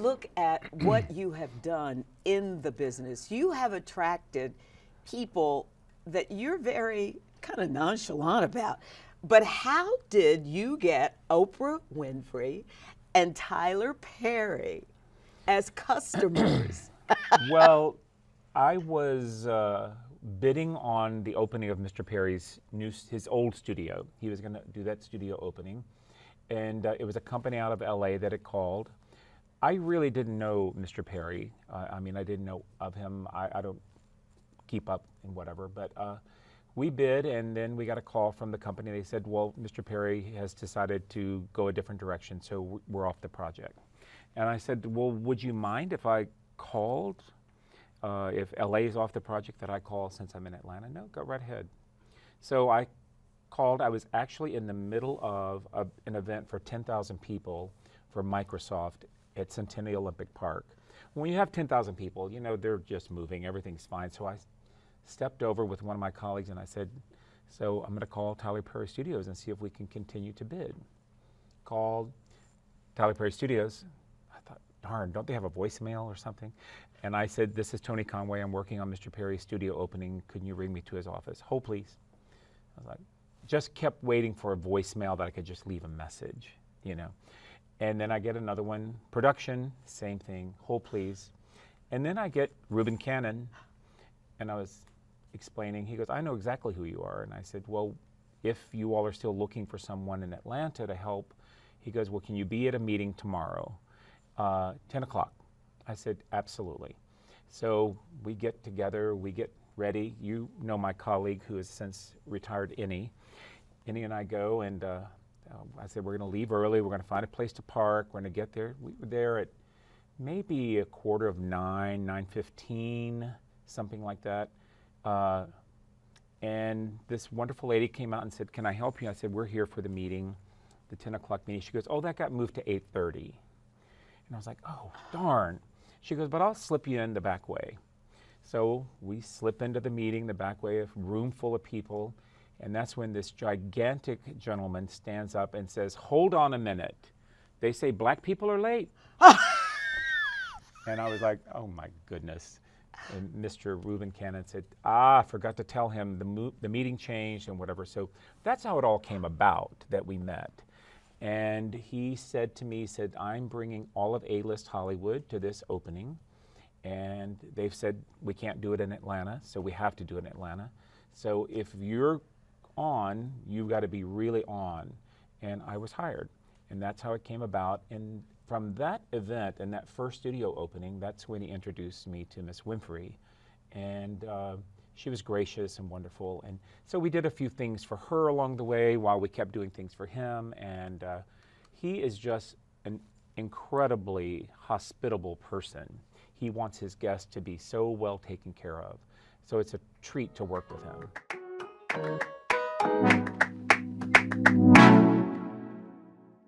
look at what you have done in the business, you have attracted people that you're very kind of nonchalant about. But how did you get Oprah Winfrey and Tyler Perry as customers? Well, I was bidding on the opening of Mr. Perry's his old studio. He was going to do that studio opening, and it was a company out of LA that had called. I really didn't know Mr. Perry. I mean, I didn't know of him. I don't keep up and whatever, but we bid, and then we got a call from the company. They said, well, Mr. Perry has decided to go a different direction, so we're off the project. And I said, well, would you mind if I called? If LA is off the project, that I call since I'm in Atlanta? No, go right ahead. So I called. I was actually in the middle of an event for 10,000 people for Microsoft at Centennial Olympic Park. When you have 10,000 people, you know, they're just moving, everything's fine. So I stepped over with one of my colleagues and I said, so I'm going to call Tyler Perry Studios and see if we can continue to bid. Called Tyler Perry Studios. I thought, darn, don't they have a voicemail or something? And I said, this is Tony Conway. I'm working on Mr. Perry's studio opening. Could you ring me to his office? Hold, please. I was like, just kept waiting for a voicemail that I could just leave a message, you know. And then I get another one, production, same thing, hold please. And then I get Reuben Cannon, and I was explaining, he goes, I know exactly who you are. And I said, well, if you all are still looking for someone in Atlanta to help, he goes, well, can you be at a meeting tomorrow, 10 o'clock? I said, absolutely. So we get together, we get ready. You know my colleague who has since retired, Innie. Innie and I go, and I said, we're going to leave early. We're going to find a place to park. We're going to get there. We were there at maybe 8:45, 9:15, something like that. And this wonderful lady came out and said, can I help you? I said, we're here for the meeting, the 10 o'clock meeting. She goes, oh, that got moved to 8:30. And I was like, oh, darn. She goes, but I'll slip you in the back way. So we slip into the meeting, the back way, a room full of people. And that's when this gigantic gentleman stands up and says, hold on a minute. They say black people are late. And I was like, oh my goodness. And Mr. Reuben Cannon said, I forgot to tell him the meeting changed and whatever. So that's how it all came about, that we met. And he said to me, he said, I'm bringing all of A-list Hollywood to this opening. And they've said we can't do it in Atlanta, so we have to do it in Atlanta. So if you're on, you've got to be really on. And I was hired. And that's how it came about. And from that event and that first studio opening, that's when he introduced me to Miss Winfrey. And she was gracious and wonderful. And so we did a few things for her along the way while we kept doing things for him. And he is just an incredibly hospitable person. He wants his guests to be so well taken care of. So it's a treat to work with him.